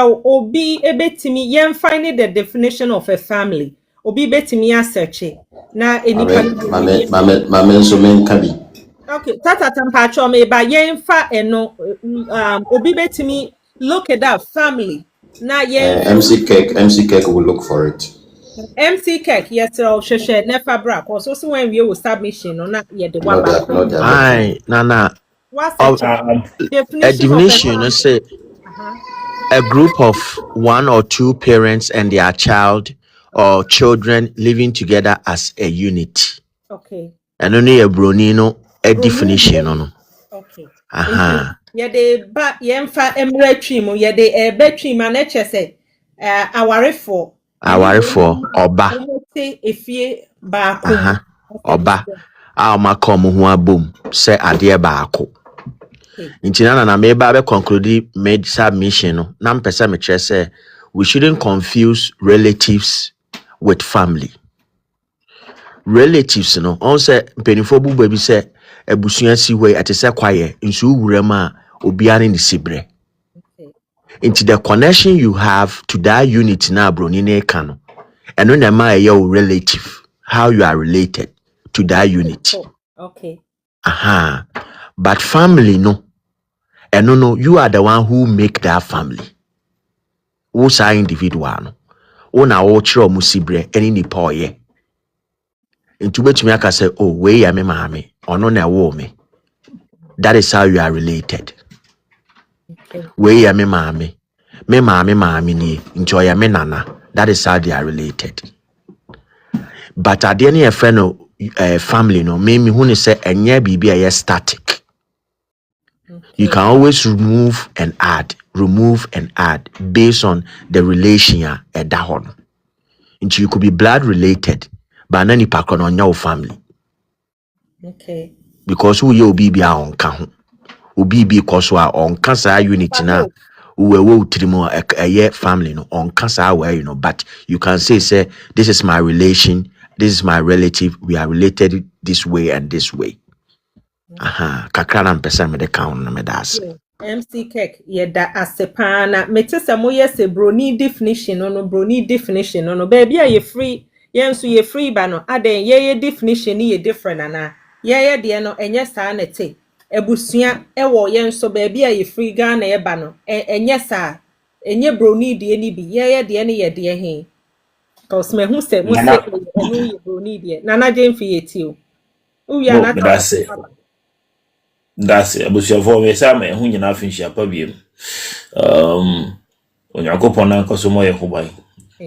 Obi ebetimi yen find the definition of a family. Obi betimi asearch. Na Mame so men kabi. Okay, tata tampacho me ba yen fa eno obi betimi look at that family. Na yen MC Cake will look for it. MC Kek, yes, or Sheshe, never brak, or so when we will submission or not yet the one back. Aye, Nana. What's A definition, you say a group of one or two parents and their child or children living together as a unit. Okay. And only a Brunino, a definition on. Okay. Yeah, they but yemfa emre trim, yeah, they a betrim and say our for Oba. If ye back Oba. Our macom who boom, say adia baako. Intina na meba be conclude made submission no. Nam pesa me say we shouldn't confuse relatives with family. Relatives no on say penifo bu baby say ebusua si we atese kwaye nsu wurama obia ne sibre. Into the connection you have to that unit na broni ne ka no eno na ma your relative, how you are related to that unit. Okay. But family no. And no, you are the one who make that family. Who's our individual no? Ona ochro musibre any nipa ye. Into which me aka say, oh, we ya me mami, ono na wo me. That is how you are related. We ya me mami ni, into ya me nana. That is how they are related. But at the end of friend family no, me who say enye bibi a static. You can always remove and add based on the relation at that one. And you could be blood related, but nani pakon on your family. Okay. Because who you be on kahu. Ubi because we are on cancer unit now. We will trimo a year family no on cancer where but you can say this is my relation, this is my relative, we are related this way and this way. Kakran pesa me de count na me das. MC Kek yeda asepana metesa moye se broni definition no baby are you free yensu ye free ba no aden ye definition ye different ana ye de no enye saa na te ebusua ewo yenso baby are you free Ghana ye ba no enye saa enye broni de ni bi ye de ne ye de he cause me hu se mo se enu ye broni de nana jemfi ye ti o uya na that's it. Abusia for me say me hu nyina afinhia pa biem. Onyakopon na nkoso mo ye hoban.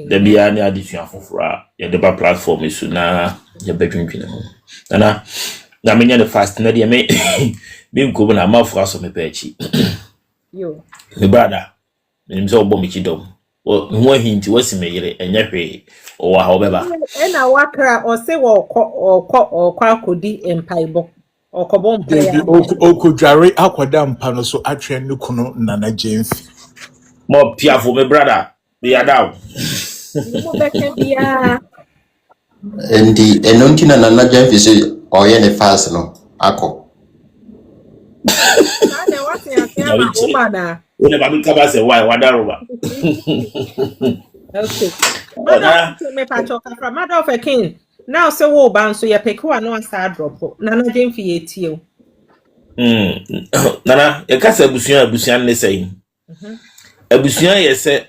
Da bia ne adesua fofora ye de ba platform isu na ye betwentwene ho. Na menya the fast na de me me nkobo na mafo aso me pa achi. Yo. Me brother. Me say obo me chidom. Wo hinti wasi me yire enya hwe o wa ha obeba. E na wakra o se wo kwa akodi empaibo. Okudware akwada mpa no so atwe ne kunu nana Jemfi. Mo piafo me brother. Be yadaw. Mo beke bia. Endi enontina nana Jemfi say oye ne fast no akọ. Na wasi atia ma woman na. Wona ba mi kaba say why wadaroba. Okay. Madam me pachoka from mother of a king. Now say wo ban so ye pick one no asa drop. Nana Jemfi ye tie. Nana, e kasa abusuan ne sei. Abusuan ye se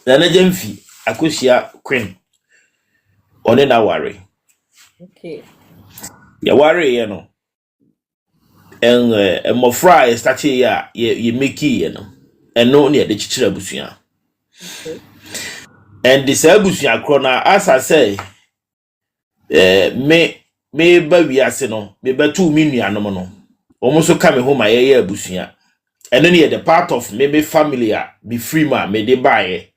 Nana Jemfi akosia Queen. One na ware. Okay. Ya ware ye no. En mofra e start ya ye make ye no. Eno ne de chichira abusuan. Okay. And this abusuan kro na as I say me ba wiase no, me ba tu mi nuanom no. Omoso ka me home aye abusuan. Eno ne the part of me family a be free ma me de bae.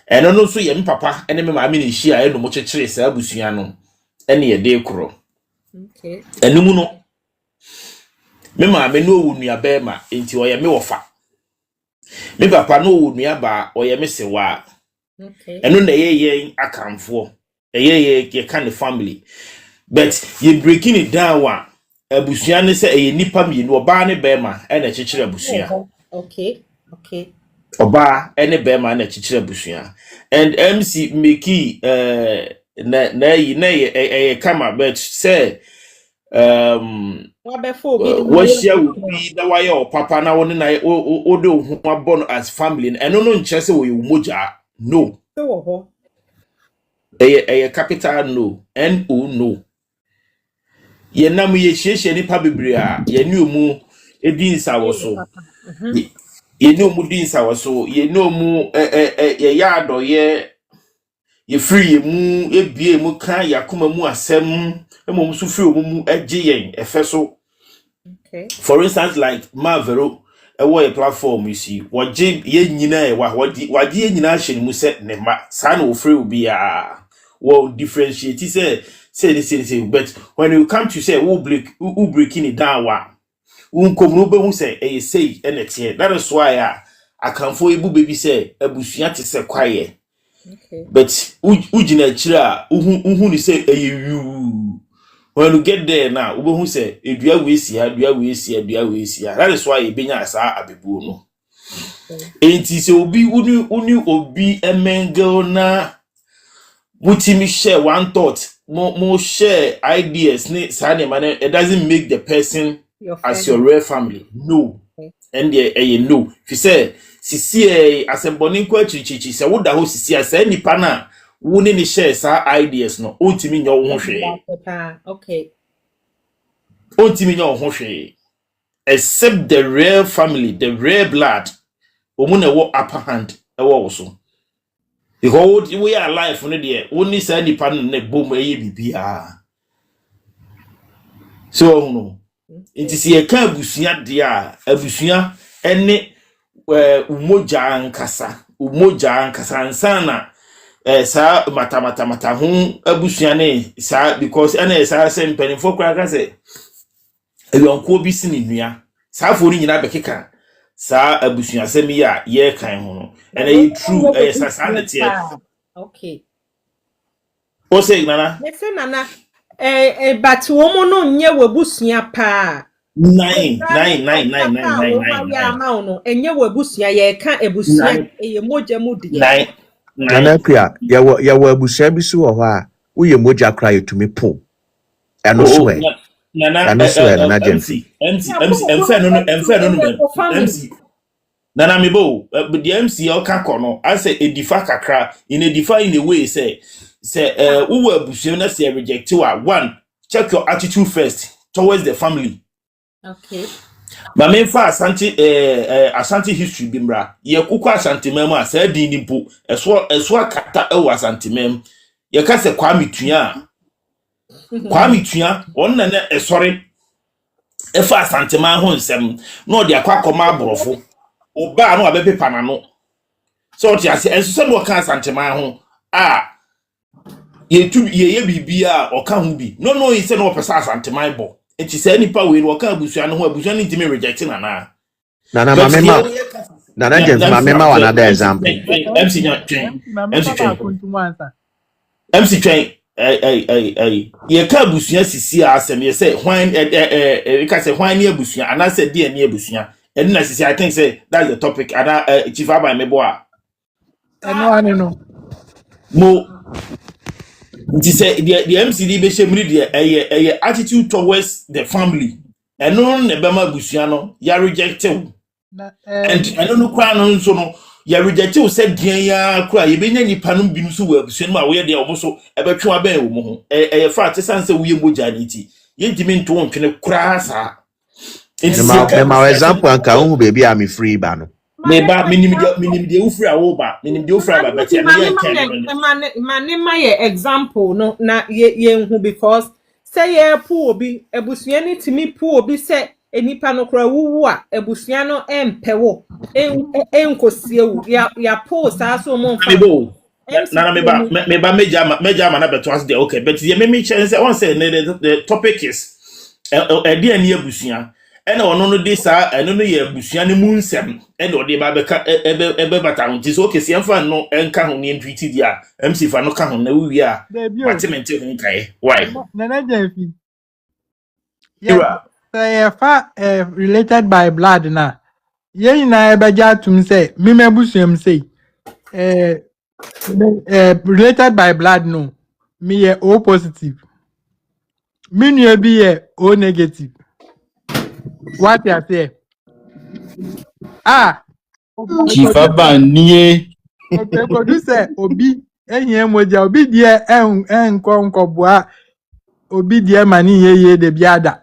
Eno no so ye me papa ene me ma me ne hia eno mo chechire sa abusuan no. Ene ye de kro. Okay. Eno mu no. Me ma me no wunua ba ma enti oye me wofa. Me papa no wunua ba oye me sewa. Okay. Eno na ye akamfo. Ye kind of family. But you breaking it down one. Abusuan ne say nipa mi no ba ne be ma e na chechire abusuan. Okay. Oba any bema na chichire busua. And MC Miki na kama bet say Wabefo bi what share will be the way or papa na one na odo who are born as family and no nchese we moja no ho. a capital no no ye nam ye hyehyɛ nipa bebre a ye ni omu edin sawoso ye ni omu din sawoso ye ni omu ye yado ye free ye mu ebie mu kan yakoma mu asem emom so free omu mu agye yen efeso. Okay. For instance, like Marvero, a way platform, you see, what Jim ye nyina, what ye nyina shin mu set ne ma, san or free will be well differentiate. He say, but when you come to say, who breaking it down, come who say, a say, and it's here. That is why I can for you, baby say, a bushiati say quiet. Okay. But Ujina Chira, who say, you. When you get there now, who say, if you are with you, that is why you been as abibu no. Ain't it so be uni obi a man girl na me share one thought, more share ideas, it doesn't make the person as your real family. No. Okay. And you know. If you say, Sisi as a boninqua chichi, say what the host Sisi as any pana. Wouldn't share sa ideas no ontimi nya wo hwe okay ontimi nya wo hwe except the real family, the real blood omu na wo upper hand e wo so because we are alive no there only say nipa no na bom eye bibia so no it is ye ka abusua de a abusua ene umoja nkasa nsana sa mata hu abusuane sa because ene sa se mpanifo kra ka se ewanko bi sini nua sa fo ni nyina bekeka sa abusua se mi ya ye kan hu no ene true sa na tie okay o say nana nana but wo no nye wabusua pa nine enye wabusua ye ka ebusua eye moja mu de Nana Pia, ya abusua bi so wo ha wo ye moja kra yetumi po eno so e nana MC Nana Mibo, but the MC or Kakono, I say a defa kakra in a way, say, who were Bushona say reject you are one, check your attitude first towards the family. Okay. My main fa Ashanti history bimbra, ye kuka Ashanti memo, said Dinimpo, as well kata Ashanti mem, ye can say Kwame Tuya, one and sorry, if Ashanti man hon sem, no, the aquacoma brofo. Oba no abebe panano so ti ase enso se no ka santema ho ye bibia o ka ho bi no he say no pesa santema bo enti se nipa we no ka abusua no ho abusua ni ntimi reject na Nana James mama wa another example MC train ye ka abusua sisi asem ye say hwan ka say hwan ni abusua ana say de ni abusua. And I think say that's the topic. And Chief Abba Meboa. No. Mo, say the MCD be shemri the attitude towards the family. And no nebema busiano ya rejected. And I don't know crown so no ya rejected said ya cry ye benya ni panum binu so we busiano ma we dey omoso e betwe aben wo mo e fact sense we moja niti ye ntimi nto ontwene kra sa. My example anka hu baby am free ba no me ba minim de ufra wo ba minim de ufra ba but my example no na ye hu because say ye pu obi ebusua ni timi pu obi say enipa no kra wuwu a ebusua no empewo enkosie wu ya pu sa so mo fa na me ba meja na beto as de okay but ye me chance one say the topic is e de ani ebusua ena ono no de sa eno no ye abusua ne mu nsem ena ode ba beka ebe bata ho so okay se mfa no enka ho ne ntwiti dia MC fa no ka ho na wi a apartment ho kai why Nana Jefi yeah fa related by blood na Yen na ebeja tum say me mebusum say related by blood no. Me ye O positive. Me nua bi ye O negative. What you say? Ah, Chifa banie. producer obi ehia moja obi die enko boa obi die mani ye de biada.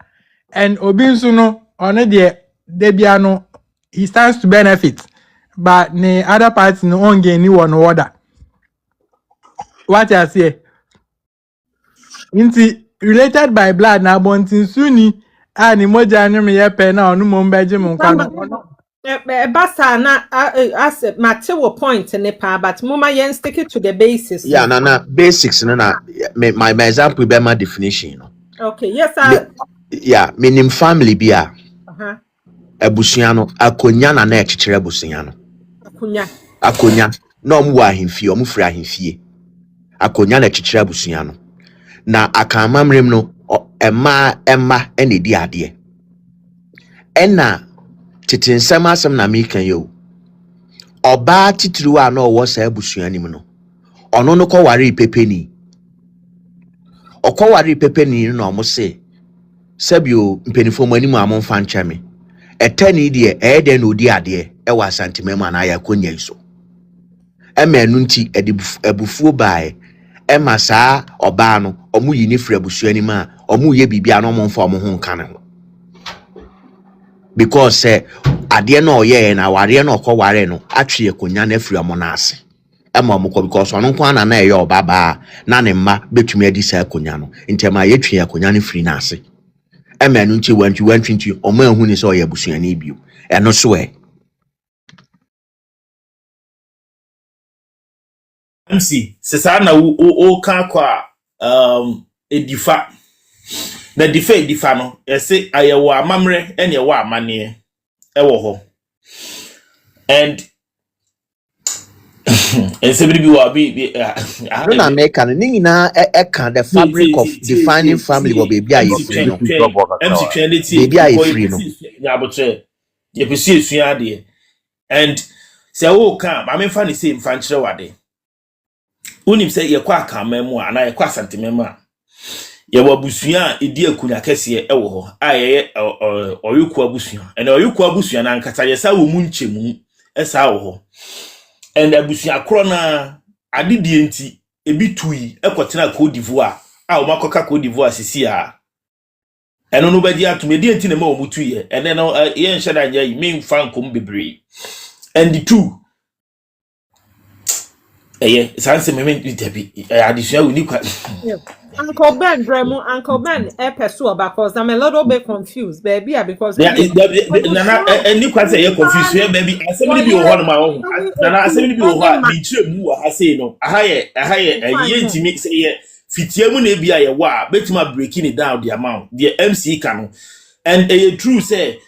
And obi nso no ono de bia no he stands to benefit. But the other party no on gain ni one order. What you say? Inti related by blood na bontin suni a ni moja ni me ye pe na onu mo mbeje mo nkwa no. Basa na as Matthew point in the pa, but mama yen stick it to the basis. Yeah, na basics no na my example be my definition no. Okay, yes sir. Yeah, minim family bi a Uh-huh. abusua no akonya na ekekere abusua no. Akunya na omu wa ahemfie omu firi ahemfie akonya na ekekere abusua no na akamamrem no emma ene di ade ena titensem asem na me kan yo oba titiri wa na owo sa abusua nim no ono no kware pepeni okware pepeni no omo se sabio mpenifo manim amomfa ncheme etani de eden no di ade e wa santimem ana ya konya iso emenu nti ebufuo bae ema saa oba no omu yi ni firi abusua nim a omu ye bibia no omomfa omo ho nka ne ho because ade no oye na ware no okware no atwe ekonya na afiri amo na ase ema omukọ because ono nko ana na eye obaba na ne mma betumi adi saa ekonya no ntema ye twe ekonya no firi na ase emenu nti wantwi omo ehu ni so oye abusua ni bio eno so MC sesa na o kan kwa edifa na edifa no ese ayewo amamre ene wo amane ewo ho and ensebiri bi wa bi no na America no nyina eka the fabric of defining family wo baby aye free no MC Trinity baby aye free no ya botre ye pesi esua ade and se wo kan ma me fa ni say mfa nkire wade unim say ye kwa akamam a na ye kwa santemam a ye wabusua edi akunya kese ewo ho a ye oyuku abusua and oyuku abusua na nkata ye sa wo mu nchemu esa wo ho and abusua kro na adedie nti ebi tui ekotena Cote d'Ivoire a o makoka Cote d'Ivoire sisi a eno no badi atumedi nti na ma o mutui ye and no ye nheda nya yi me mfa nkom bebre and the two sanse me debi addition we need Uncle Ben Bremo, Uncle Ben pursue because I'm a little bit confused, baby, because Nana any kwase ye confused here baby asemi bi wo ho no ma wo Nana asemi bi wo ho a bi kire mu wa ha sei no ahaye ye ntimi say ye fitia mu na bia ye wa betima breaking it down the amount the MC can and true say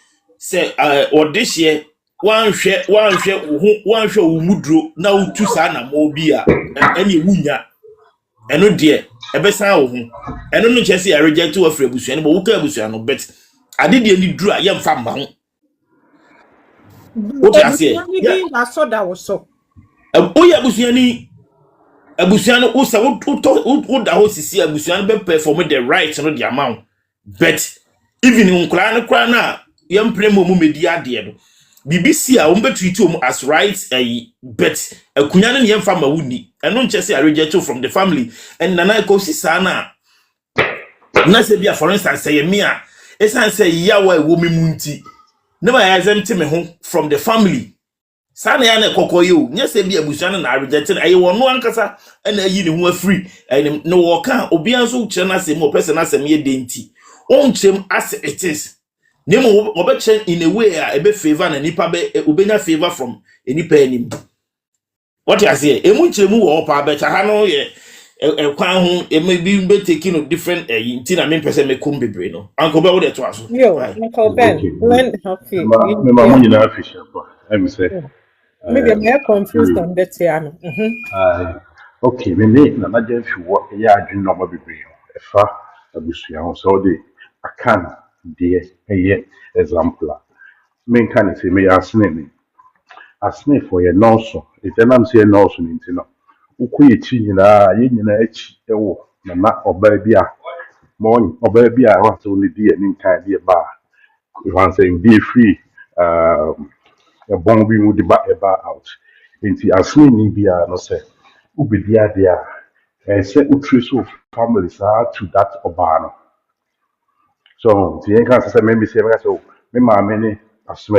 or this year one share wo mudro na utu sa na mo bia ene wunya eno de ebesan wo ho eno no chese ya reject wo free abusuan bo wo ka abusuan no bet ade de ni duru a ye mfa mma ho wo ti ase ya so da wo so o ya abusuan no wo sa wo da ho sisi abusuan be perform the right no the amount bet even nkura no kura na ye mpremo mu medi ade no BBC a treat you as right bet akunya no ye mfa ma wuni eno nchese ya reject from the family and nana ko sisa na se bia for instance say me a esan say yawa wo memunti never exempt me ho from the family sana ya na kokoyo nya se bia busuan na reject ayi wono ankasa na ayi ne ho free no wo kan obi anso kire na se mo person na se me denti on chem as it is nemo obechen in a way a ebe favor na nipa be obenya favor from enipa enim what you say emu nchemu wo pa be cha ha no ye kwan ho maybe be taking different nti na me pese me kum bebre no anko be wo de to aso yo Uncle Ben when okay me ma mo nyina afisha pa em say maybe I'm confused on that here okay me na ma je fi wo ya adwun no ma bebre e fa abusua ho so de akan de example men kan say me asne for your nonso etenam say nonso nti no ukoye chi nyina ye nyina achi ewo na oba bi a mo oba bi a wa so ne di ani kan di ba wan say be free a bon bi mu di ba e ba out nti asne ni bi a no say ubedi ade a say utriso family sa to that oba no. So, the young cancer maybe say, so, me mamma, as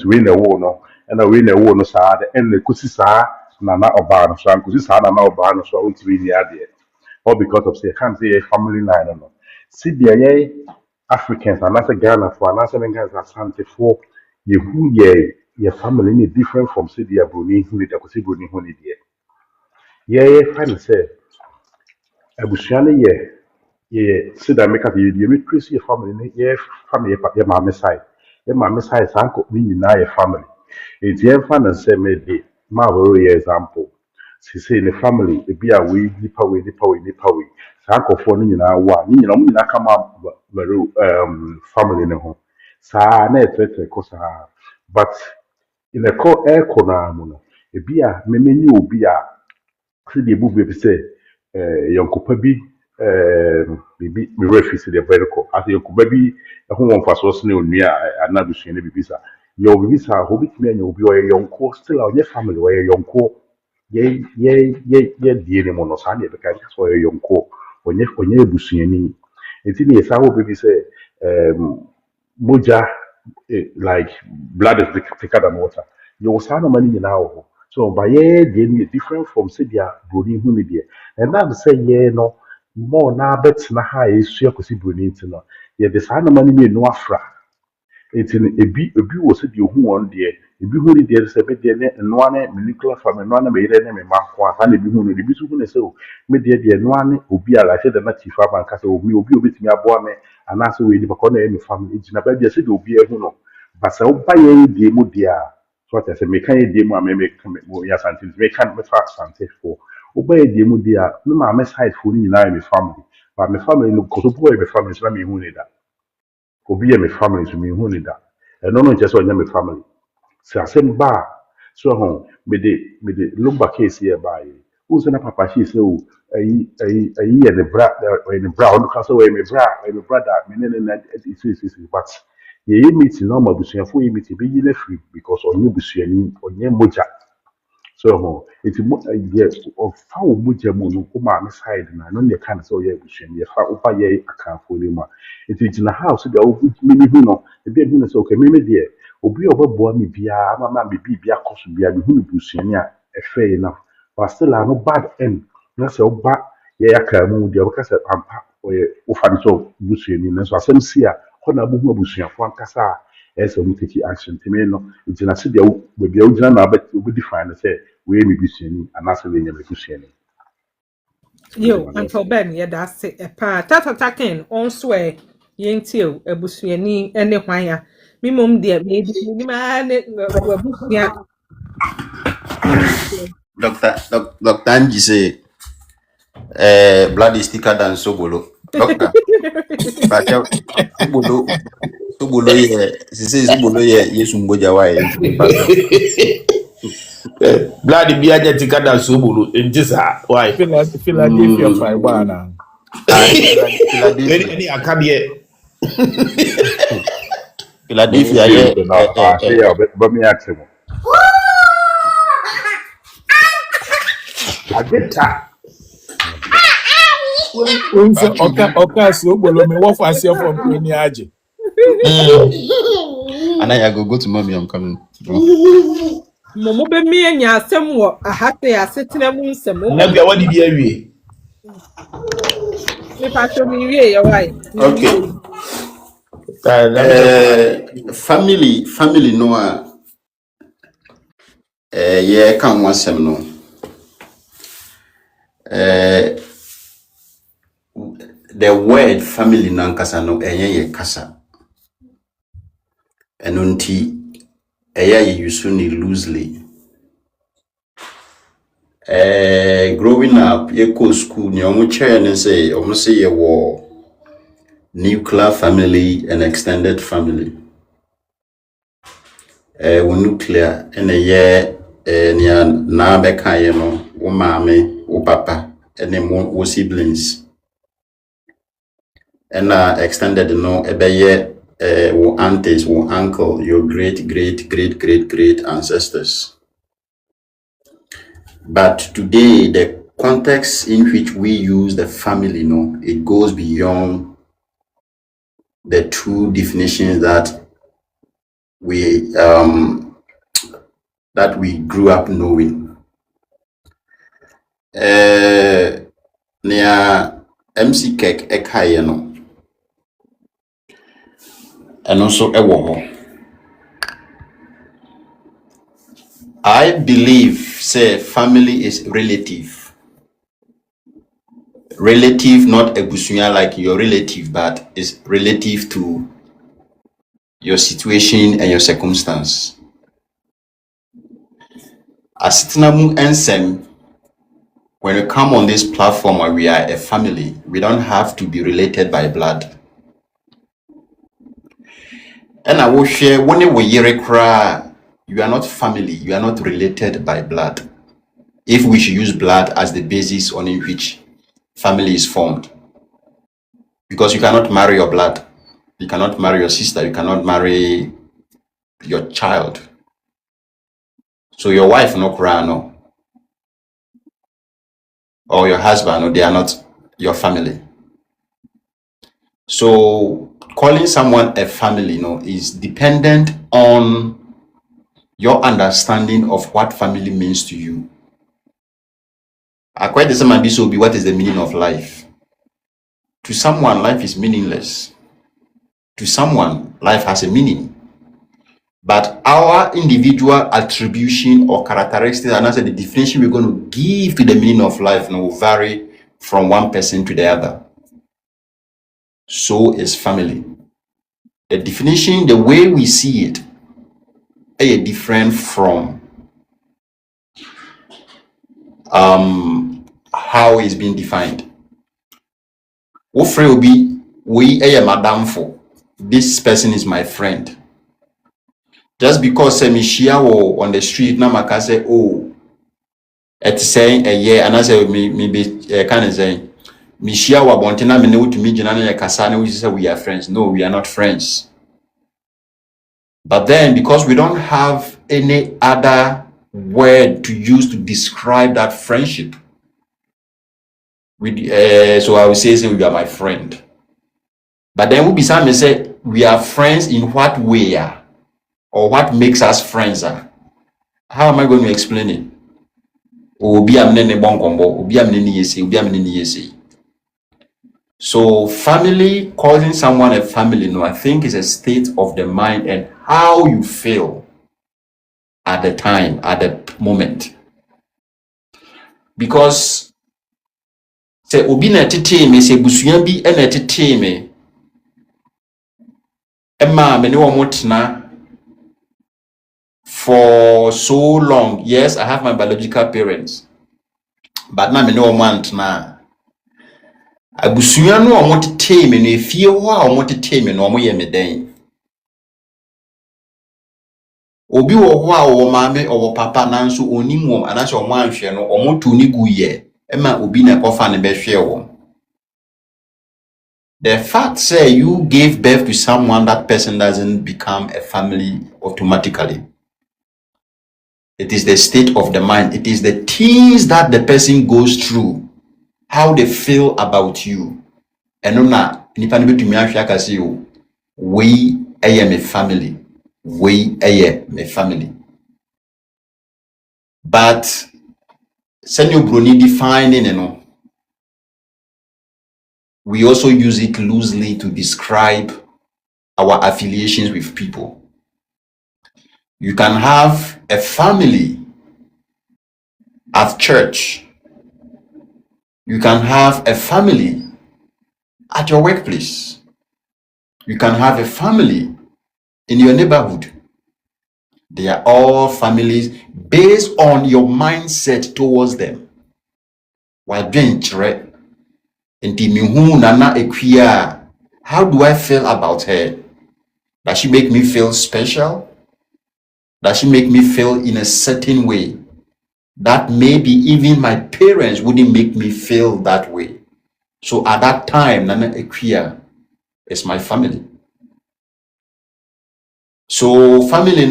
win a war no, and a win a war no sad, and the kusi sa, nana or barn, so I'm kusi sa, nana or barn, so I want to be the idea. All because of say, can't say a family line no. See the Africans, and that's a Ghana for an answering guys as Santa for you who your family need different from say the Bruni who need a kusi Bruni who need ye. Find say, Abushani ye. Yeah, see that make up you meet Chris your family, yeah, family, your mammy side. Your mammy side is uncle, meaning now your family. It's your fan and say, maybe, Marvel example. She say in the family, it be a way, nip away. Uncle for me now, one, you know, I come up, family in the home. Sa, net, but in the core air corner, it be a meme, you be a the book baby say yonko bi bibi me refi se de veriko as yonko bi ho won faso so ne onua anabusua ne bibi sa yo bibi sa ho bitimi anya obi oye yonko still a onye family oye yonko ye die ne mo no sa ne be ka so oye yonko onye ebusua ni enti ne sa ho bibi say moja like blood is thicker than water. You will sign money now. So by yeah, they different from say their brony who need and that say yeah no more now bet na high is share kusi brony no. Yeah, the sign money me no afra. It's in a was the who one dear. If you who there is a bit there and one nuclear family, one made any mark and if you who the bisu so me dear one will be like the native farmer and castle will be with me aboard me and answer with the corner any family. It's not baby said will be a huno. But so by a demo dear. So what I say, make a demo, I may make yes, until they can't be fast and take for. Obey a demo dear, no, my mess hide for me, my family. But my family, no, because boy, my family is not me who need that. Obi a me family to me who need that. And no just on my family. So I send bar. So home, me de look back case here by who's in a papa she so a year the brat in the brown castle away me brat and brother, meaning that it's but ye meet normal busia for you meet be free because on you busiani on your moja. So it's yes of how much no come side na no dey can so yeah bushim ye fa ofa ye account for them it is in the house they will put me who no e be who so okay me there obi obabo me bia mama me bia koso bia me hu bushim a e fair enough but still no bad end na so ba ye aka mu there because ampa ofa so bushim na so asem si a ho na bu hu bushim fo ankasa ese mu take action teme no it na se dia we bia ugina na ba we define say we me busuani anase we nyame busuani Yo, Uncle Ben, yeah, that's it. A pa tata ken on swear yentio ebusuani ene hwan me mom de maybe ni ma ne ebusuani Dr. Angie say, blood is thicker than Sobolo. Doctor, but Sobolo, yeah, she says Sobolo, yeah, yes, Mboja, why, Blood be a tikada subulu in this why? Philadelphia Firebana. Philadelphia, Any akabie. Philadelphia, yeah but me ask him Ageta. Unse oka so bolo me wo fase from Penny Aje. and I go to mommy, I'm coming. Momo be me anya asem wo ahate asetena mu nsem mo Na bia wadi bia wie. me pa so mi wie ye why Okay. Family no yeah, can one sem no. The word family nankasa no ye kasa. Enunti ye usuni loosely. Growing up, ye go school, ni omu chair and say ye war nuclear family and extended family. wo nuclear ene ye nia na beka ye no wo maame wo papa ene wo siblings ena extended no ebeye wo aunties wo uncle your great ancestors. But today the context in which we use the family, no, it goes beyond the two definitions that we grew up knowing. Near MC Kek Ekayeno and also Ewoho. I believe say family is relative. Relative, not ebusunya like your relative, but is relative to your situation and your circumstance. As Tinamu Ensem, when we come on this platform where we are a family, we don't have to be related by blood. And I will share when we hear cry, you are not family, you are not related by blood. If we should use blood as the basis on which family is formed. Because you cannot marry your blood. You cannot marry your sister, you cannot marry your child. So your wife no cry no. Or your husband, no, they are not your family. So calling someone a family, no, is dependent on your understanding of what family means to you. According to some Abisobi, what is the meaning of life? To someone, life is meaningless. To someone, life has a meaning. But our individual attribution or characteristics, and that's the definition we're going to give to the meaning of life, will vary from one person to the other. So is family. The definition, the way we see it, is different from how it's been defined. Ofre obi, we a madam for this person is my friend. Just because me share on the street, na maka say, oh, it's saying a year, and I say maybe kind of saying, me share wa bontina me ne to me jina na kasane we say we are friends. No, we are not friends. But then because we don't have any other word to use to describe that friendship, so I will say we are my friend. But then we be some say we are friends in what way, or what makes us friends. How am I going to explain it? Obi amne bon kombo, obi amne ni yesi, obi amne ni yesi. So family, calling someone a family, no, I think is a state of the mind and how you feel at the time, at the moment. Because say obi na tete me, say busuyan bi na tete me, emma me ne omo tena for so long. Yes, I have my biological parents, but now me ne omo antena. Abusuya no omo tete me no efie ho a omo tete me no omo ye me den. Obi wo ho a wo maame owo papa nanso onim wom anase omo anhwe no omo to ni guye ema obi na kofa ne behwe wom. The fact say you gave birth to someone, that person doesn't become a family automatically. It is the state of the mind. It is the things that the person goes through, how they feel about you. And na nipa ne betumi ahwe aka say o, we eye me family. We eye me family. But Senyo Bruni defining, we also use it loosely to describe our affiliations with people. You can have a family at church. You can have a family at your workplace. You can have a family in your neighborhood. They are all families based on your mindset towards them. How do I feel about her? Does she make me feel special? Does she make me feel in a certain way that maybe even my parents wouldn't make me feel that way? So at that time, Nana Equia is my family. So family,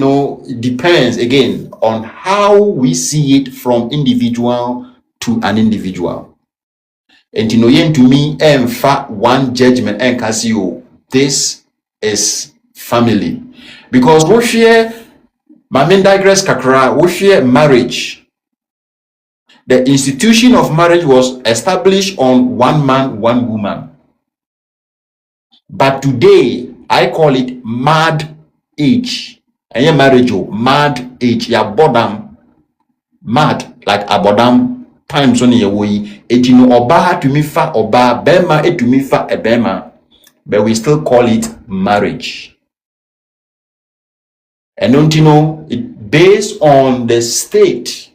it depends again on how we see it from individual to an individual. And to me, one judgment and Casio, this is family. Because we share, my main digress kakra, we share marriage. The institution of marriage was established on one man, one woman. But today, I call it mad age. And your marriage, mad age. Ya bodam, mad, like abodam, times on your way. It oba to me fa oba, bema et to me fa e bema. But we still call it marriage. And don't you know, it based on the state,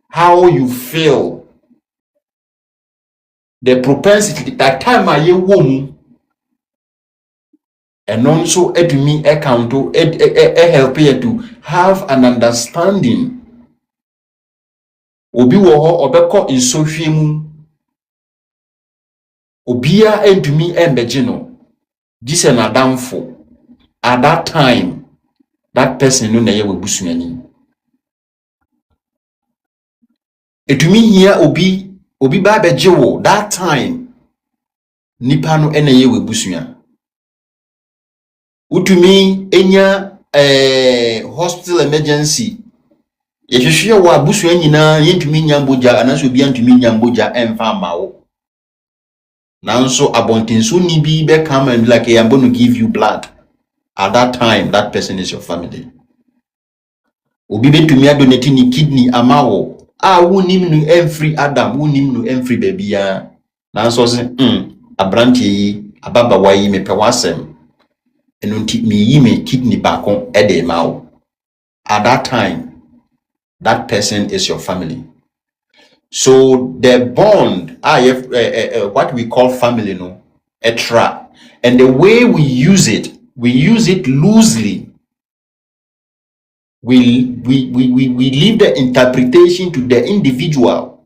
how you feel, the propensity, that time I ye womb. And also to me account to help you to have an understanding. Obi wo ho obeko insofie mu. Obia to me embeje no. This an adamfo. At that time, that person no na ye webusuani. To me here obi ba beje wo that time nipa no na ye webusuani. Utumi enya hospital emergency yehwehwe wa abusua nyina yentumi nyamboja anaso obi antumi nyamboja emfa mawo nanso abontenso ni bi be come and be like, I'm going to give you blood. At that time, that person is your family. Obi betumi adonate ni kidney amawo wunim no every adam wunim no every baby ya nanso se abrantie yi ababa wayi mepewasem enunti mi yi me kidney bakon ede mawo. At that time, that person is your family. So the bond, what we call family, etra, and the way we use it loosely. We leave the interpretation to the individual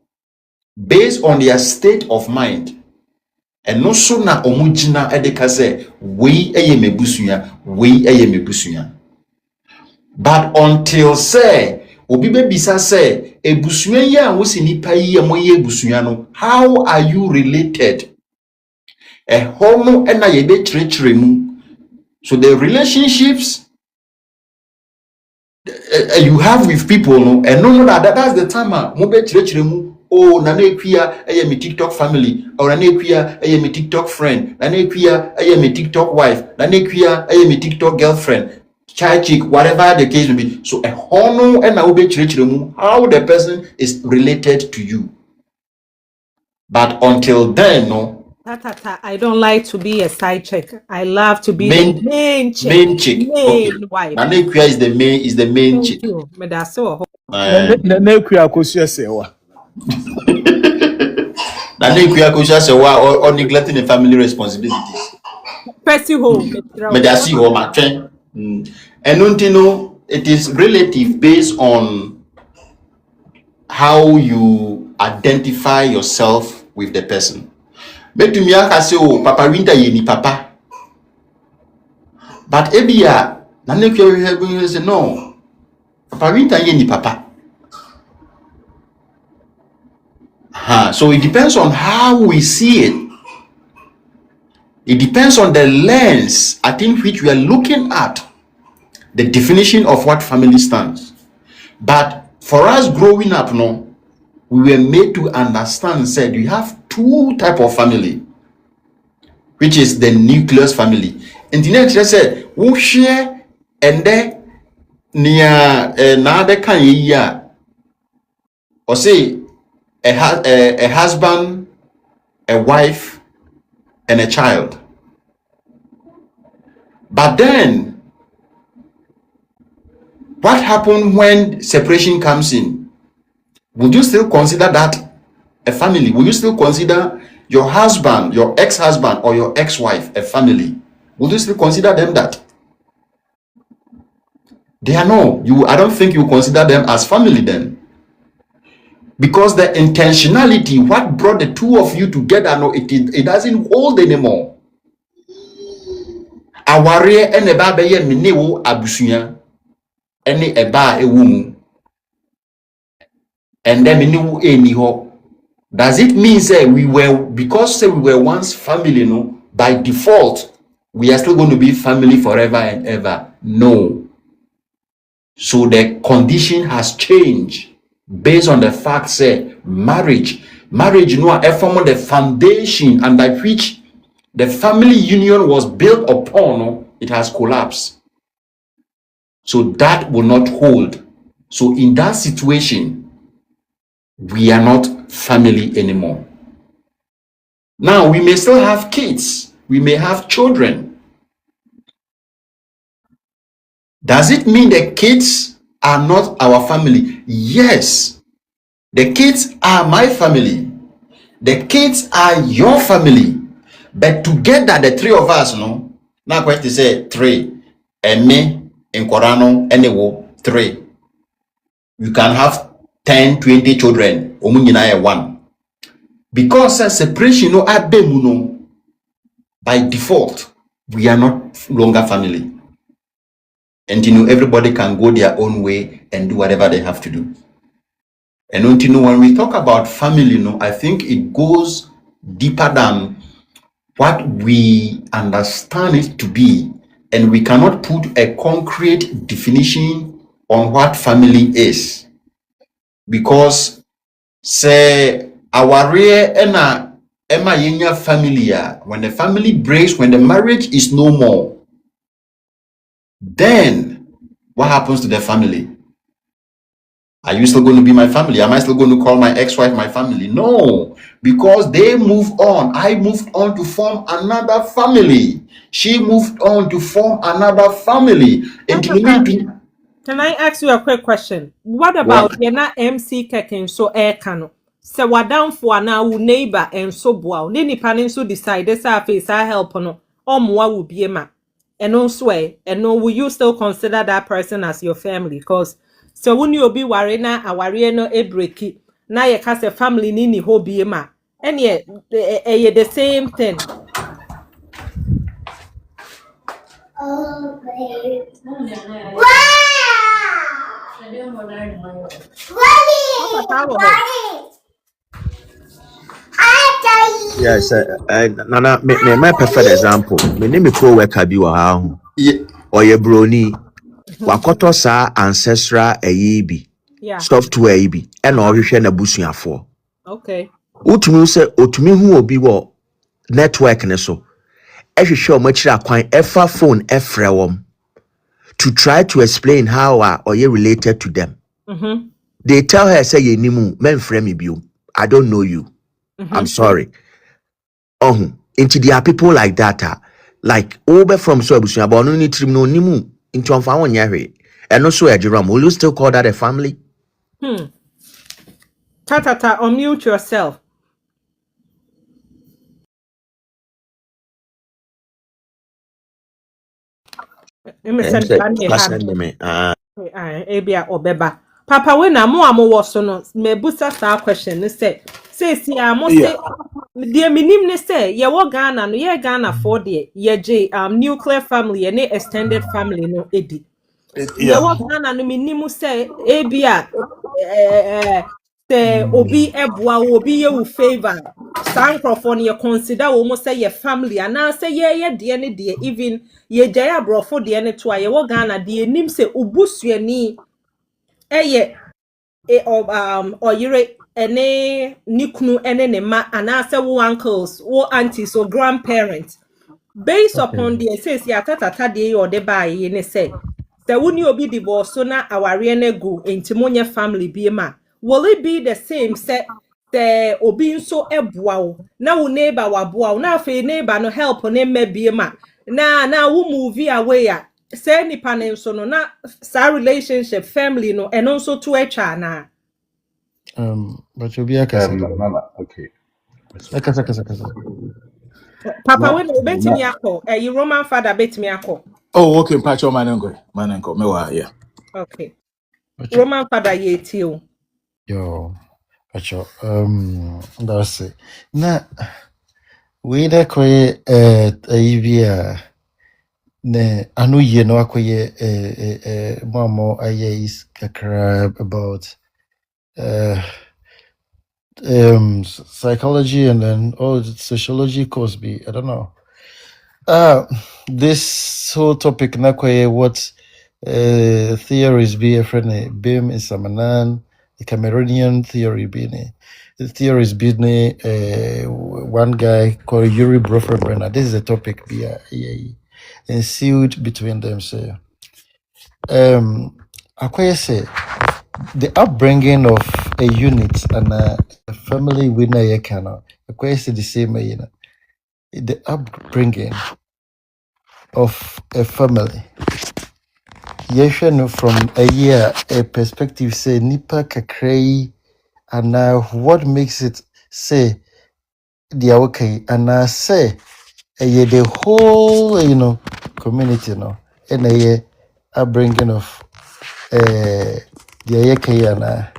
based on their state of mind. And no sooner omujina edekaze we eye mebusunya. But until say obi be bisa say ebusunya ya wosi nipa yi amoye ebusunya no, how are you related? Hono ena yebe chire mu. So the relationships you have with people and that's the time mo be chire mu. Oh, nana ekwia eye me TikTok family, or nana ekwia eye me TikTok friend, nana ekwia eye me TikTok wife, nana ekwia eye me TikTok girlfriend, child chick, whatever the case may be. So a hono and how the person is related to you. But until then, I don't like to be a side chick. I love to be the main chick. Main chick. Main wife. Nana ekwia is the main chick. Me da so. Na ekua kosu sewa. Nana ekwia kosu sewa or neglecting the family responsibilities. Person home. Me da see home atwen. And it is relative based on how you identify yourself with the person. But to me, I say, oh, Papa Winter, ye ni Papa. But Ebia, Nana say, no, Papa Winter, ye ni Papa. So it depends on how we see it. It depends on the lens I think which we are looking at the definition of what family stands. But for us growing up, we were made to understand, said you have two type of family, which is the nucleus family. And the next said, we share and then near another kind of year, or say a husband, a wife, and a child. But then what happened when separation comes in? Would you still consider that a family? Would you still consider your husband, your ex-husband, or your ex-wife a family? Would you still consider them that? They are no. I don't think you consider them as family then. Because the intentionality, what brought the two of you together, no, it doesn't hold anymore. Aware ene ba be ye menewo abusuya ene eba ewumu and then menewo eni ho. Does it mean say we were once family, no, by default we are still going to be family forever and ever? No. So the condition has changed based on the fact say marriage no form the foundation under which the family union was built upon, no, it has collapsed. So that will not hold. So in that situation, we are not family anymore. Now we may still have kids, we may have children. Does it mean the kids are not our family? Yes, the kids are my family. The kids are your family. But together, the three of us, no? Now, question say three. And me, in Korano, anyway, three. You can have 10, 20 children. Omunyina one. Because separation, no, by default, we are not longer family. And everybody can go their own way and do whatever they have to do. And when we talk about family, no, I think it goes deeper than what we understand it to be, and we cannot put a concrete definition on what family is, because say our real Emma Yenya family, when the family breaks, when the marriage is no more, then what happens to the family? Are you still going to be my family? Am I still going to call my ex-wife my family? No, because they moved on. I moved on to form another family. She moved on to form another family. And can I ask you a quick question? What about Yena MC Keken so Kano? So what down for now neighbor and so bow. Nini panin so decide this face I help no or more will be a man. And no swear, and no, will you still consider that person as your family? Because so when you be warina a warrior no a breaky, now you cast a family nini ho be a man. And yet the same thing. Yes, Nana, my preferred example. My name is co-worker bi wa ha ho. Or ye brony. Wakoto sa ancestral bi. Yeah. Software bi. And or hwehwe na busuafo. Okay. Utumi se otumi hu obi wo network ne so. Ehwehwe o machira kwan efa phone efre wom to try to explain how or ye related to them. They tell her say ye nimu men frame me bio. I don't know you. I'm sorry. Into there are people like that, like over from Sobusia, but no need to know nimu into Anfa and also a Jerome. Will you still call that a family? Tata, unmute yourself. Ebia obeba. Papa, when I'm more was so me busa star question. Say mo say dear minim ne say ye wo Ghana no ye Ghana for de ye J nuclear family and extended family no edi. Ye wo Ghana no minim say ebia say obi ebua obi ye wo favor. San crofon ye consider almost say your family and now say ye de ne de even ye jaya brofo de ne to ye wo Ghana de nim say obusuani eye oyire ene nikunu ene ne ma anase wo uncles wo aunties or grandparents based upon the says ya tata de or de buy ne say the woni obi divorce so na aware na go entimonye family bi ma will it be the same say the obi nso eboa wo na wo neighbor wa boa wo na afi neighbor no help ne ma bi ma na wo move away ya say nipa ne nso no na sa relationship family no and also to echa na but you be a kasa. Okay. Kasa. Papa when bet me akọ Roman father bet me akọ. Oh, okay, Pacho Manengo. Me wa, yeah. Okay. Pacho, Roman father ye too. yo, Pacho, that's it. Na, we da koye, ayibia, ne, anu ye no akoye, mamo aye is kakra about, uh, psychology and then sociology course be, I don't know. This whole topic na kwaye what theories be a friend BIM is Samanan, the Cameroonian theory be the theories be one guy called Yuri Brofenbrenner. This is a topic be ensued between them. So Akwaye say the upbringing of a unit and a family with a kana. Akwaye say the same the upbringing of a family. Yɛhwɛ no from a perspective say nipa kakra yi anaa what makes it say deɛ woka yi anaa sɛ ɛyɛ the whole community no ɛna ɛyɛ upbringing of deɛ yɛka yi anaa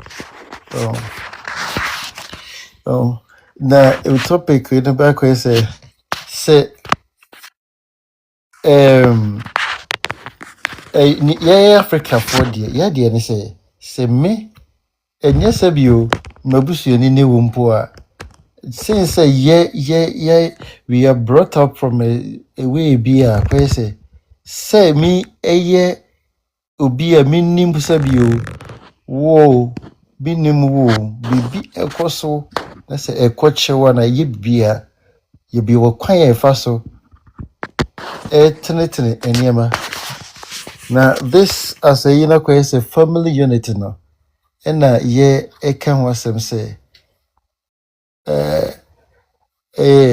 na topic yi no baako yɛ sɛ yɛyɛ Africafoɔ deɛ yɛadeɛ ne sɛ me ɛnyɛ sɛ bio mabusuani ne wɔ mpo a since we are brought up from a way bi a kɔyɛ sɛ me ɛyɛ obi a menim sɛ bio wo menim wo biribi ɛkɔ so na sɛ ɛkɔ kyɛw a na ɛyɛ bibi a yɛbi wɔ kwan a ɛfa so ɛtenetene nneɛma na this as a yina kɔyɛ sɛ family unity no ɛna yɛ ɛka ho asɛm sɛ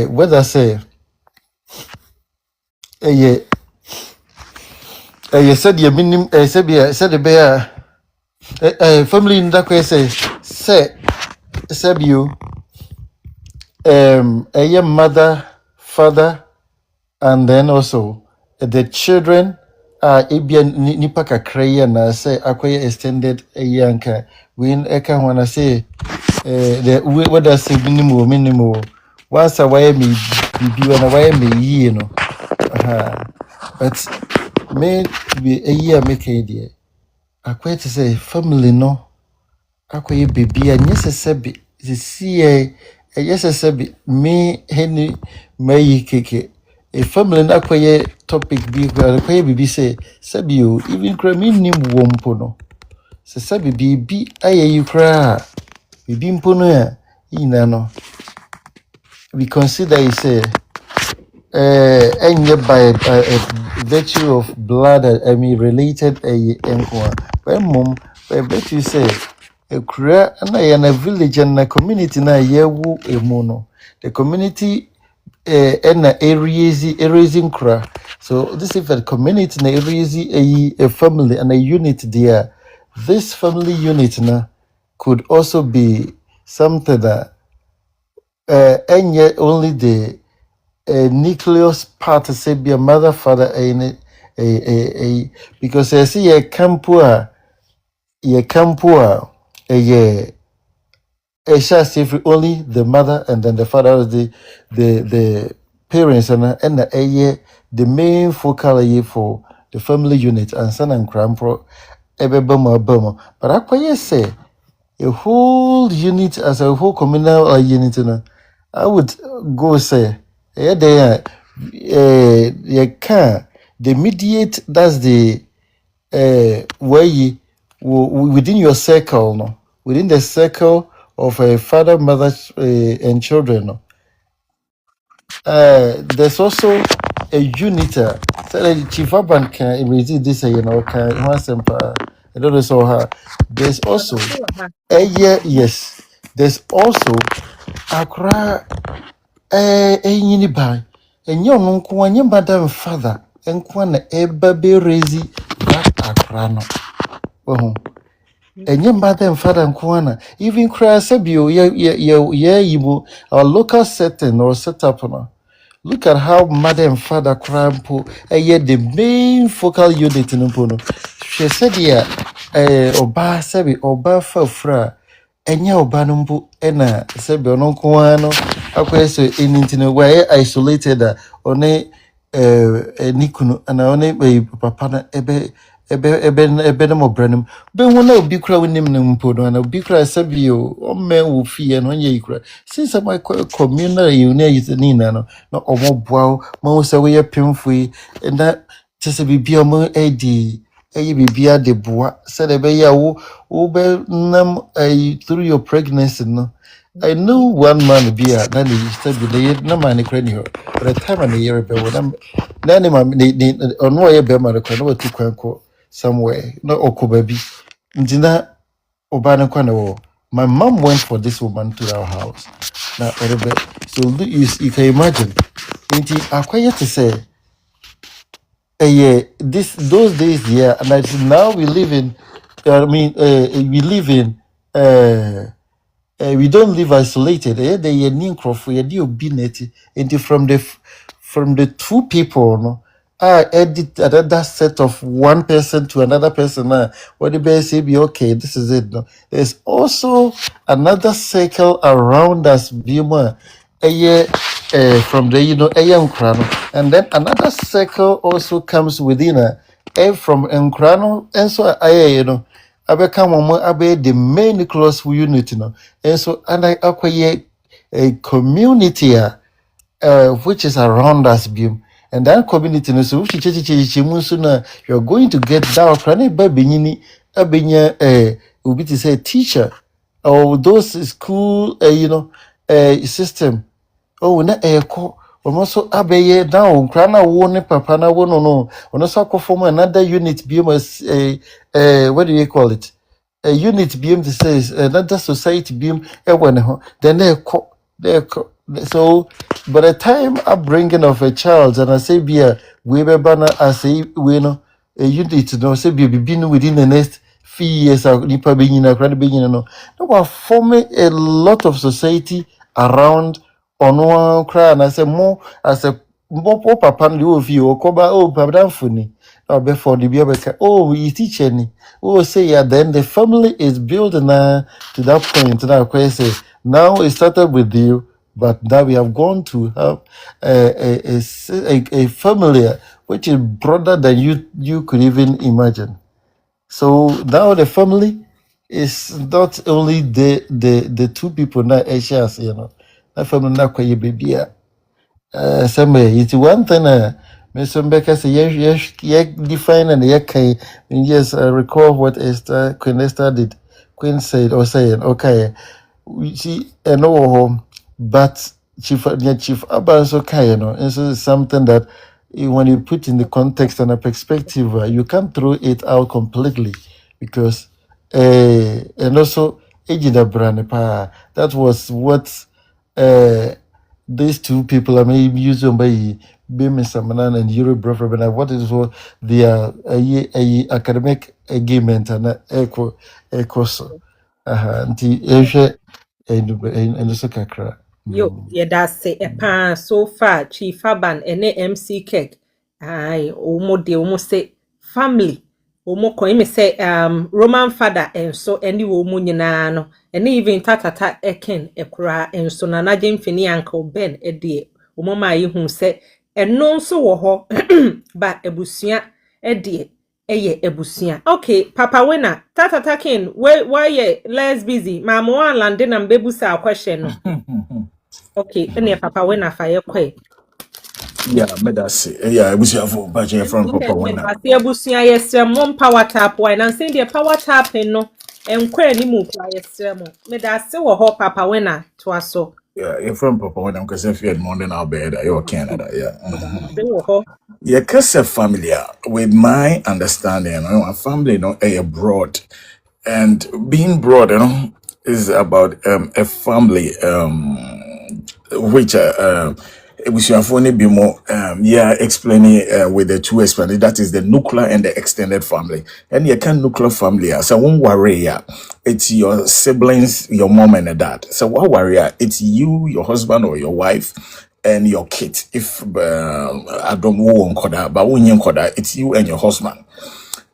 whether say ɛyɛ sɛdeɛ menim sɛdeɛ bɛyɛ a family no da kɔyɛ sɛ bio ɛyɛ mother, father, and then also the children ebia nipa kakra yi anaasɛ akɔyɛ extended ɛyɛ anka wei ɛka ho ana sɛ whether say minimum once a why me bibi wana why me yie no but me be a year make idea akwa to say family no akwa baby a nyesese the see yesese bi me heni mayi keke a family na akwa topic bi akwa bibi say sabio even kra me nim wo mpo no se sabi bibi ayeyi kra bibi mpo no ya ina no we consider it by virtue of blood, I mean related but mom by virtue say a kura and a village and a community na yewu emono. The community and a raising kura. So this is a community na a family and a unit there. This family unit na could also be something that and yet only the nucleus part say be a mother, father, because I see a campua, a shall only the mother and then the father was the parents and the main focal for the family unit and son and grandpa Burma. But I quite say a whole unit as a whole communal unit, I would go say, you can the mediate that's the where you within your circle, no, within the circle of a father, mother, and children, no. There's also a unit. So Chief Urban can resist this, can once and I don't know so her. There's also yes. There's also Accra nyini ban. Enyo no nko anye madam father nko na eba be raise that Accra no. Oh. Enye madam father nko na even cry sebio yibo our local setting or setup no. Look at how mother and father crampo the main focal unit in Umpono. She said, yeah, ɔbaa sɛbi ɔbaa fafra ɛnyɛ ɔbaa no mpo ɛna sɛbi ɔno nko ara no akɔyɛ sɛ ɛni nti no wɔayɛ isolated a ɔne ne kunu ana ɔne papa no ebe no mɔbra no mu bɛhu na obi kora wonim no mpo no ana obi kora sɛbi ɔmmɛn wɔ fie no ɔnyɛ yi kora since my communal unit yi ne nyinaa no na ɔmɔboa wo ma wo sɛ woyɛ pemfo yi na kyɛ sɛ biribia ɔmo adi ɛyɛ biribia de boa sɛdeɛ ɛbɛyɛ a wobɛnam through your pregnancy no. I know one man be a na ne said be na man ne kra ni ho by the time na year be na ne ma ne ono ye be ma kra na watu kwan ko somewhere na okoba bi ntina oba ne kwa na wo. My mom went for this woman to our house na orebe so you can imagine nti akwaye to say yeah, those days yeah, and now we live in we live in we don't live isolated. They are new for you be net into from the two people, no. I edit another set of one person to another person. What the best say be okay, this is it. No. There's also another circle around us, Bima, a year from the a young crano, and then another circle also comes within from Enkrano, and so abeka momo abe the main close unit no and so and I acquire a community which is around us beam and that community no so you're going to get that prane ba benyini abenya obi to say teacher or those school system oh na eko almost abeye down krana wo ne papa na wo no ono so akofom another unit beam as what do you call it a unit beam to says another society beam then so by the time upbringing of a child and I say be we be banner as a we know a unit no say be within the next few years nipa be nyina kra be nyina no we forming a lot of society around on one cry and I say more as a more papa and you view koba papa funi or before the baby we teach any say yeah then the family is building to that point now say now it started with you but now we have gone to have a family which is broader than you could even imagine. So now the family is not only the two people now shares, that family now kwa baby somewhere it's one thing Mr. Becker say yes define and yes recall what Queen Esther did. Queen said or saying okay we see no but Chief Abba is okay, and so it's something that when you put in the context and a perspective, you can't throw it out completely because and also Ejida Branepa, that was what these two people I mean using by Bimi Samanan and Yuri Brother, what is what their academic agreement and echo so and also kakra. Yo, yɛda ase ɛpaa so far Chief Aban ene MC Kek. Ai, omo de omo say family. Omo ko ime say Roman father enso eni wo mu nyinaa no. Ene even tatata eken ekura enso na naje mfini Uncle Ben edie. Omo ma yi hu say eno nso wo ho ba ebusua edie eye ebusua. Okay, Papa Winner, tatata ken why ye less busy. Mama wan lande na mbebusa question no. Okay, ene Papa Winner fa ye kwe. Yeah, medasi. Yeah, ebusiafo baje from Papa Winner. Ase abusua yesrem mo power tap why na say the power tap no enkwa ni mu kwa yesrem medase wo ho Papa Winner to aso. Yeah, you're from Papa Winner because if you had Monday now bed, you're Canada, Yeah. Yeah, cause a family with my understanding, a family, abroad, and being broad, is about a family which we should only be more explaining with the two explanations. That is the nuclear and the extended family. And you can nuclear family. So one warrior, it's your siblings, your mom and dad. So one warrior, it's you, your husband or your wife, and your kid. If I don't know, but when you it's you and your husband.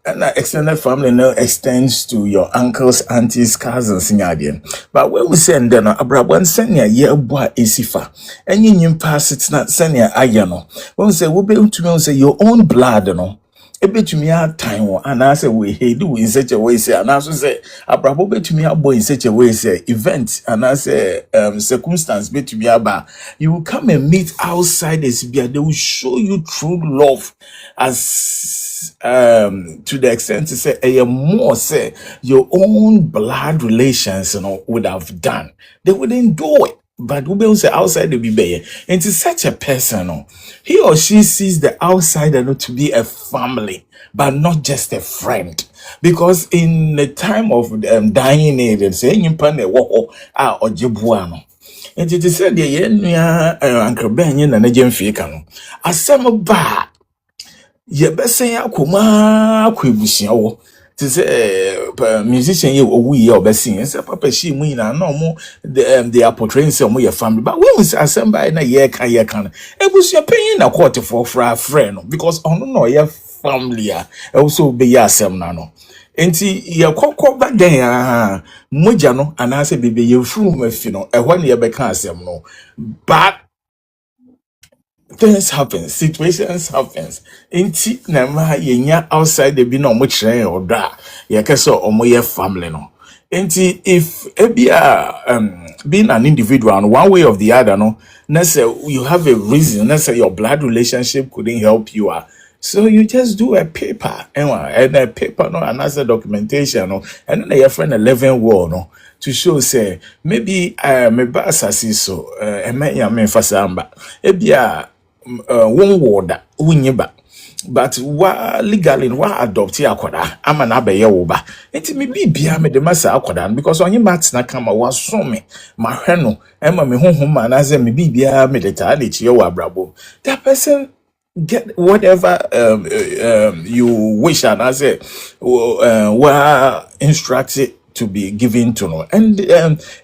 and extended family now extends to your uncles, aunties, cousins, in Yadian. But when we send them, Abraham send ya ye boy isifa, and you pass it's not send ya ayano. When we say, we be to me say your own blood, no. Ebetumi time and I say we do in such a way say and also say Abraham betumi abo in such a way say event and I say circumstance betumi aba you will come and meet outsiders they will show you true love as to the extent to say more say your own blood relations would have done they wouldn't do it. But we will say outside the be and to such a person, he or she sees the outsider to be a family, but not just a friend. Because in the time of dying age, and saying you pan a walk or jibuano. And it is said the Uncle Ben and a gem fake. As some bad. Ye bese ya kuma akwebusia wo te say musician ye owu ye obesin say papa shi mu ina no mo they are portraying say mo ye family but when we assemble na ye kan ebusia penyin na court for friend no because ono no ye family also be ye asem na no enti ye kokko ba den moja no anase bebe ye furu mafi no ehwo ne ye be kan asem no but things happen, situations happens. Inti na ma yenya outside the be no mo chere oda. Ye kese omo ye family no. Inti if being an individual in one way or the other no, na say you have a reason, na say your blood relationship couldn't help you so you just do a paper and a paper no and as a documentation no and then your friend 11 word no to show say maybe me ba asasi so ya me fasamba ebia one word wunyiba but wa legally wa adopt akoda ama na abaye wo ba enti me bibia me de masa akoda because onye mat na kama wa so me ma hwe no ema me honhom ma na say me bibia me de ta na chi wo abrabo that person get whatever you wish and I say were instructed to be given to know and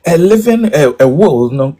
a living a world no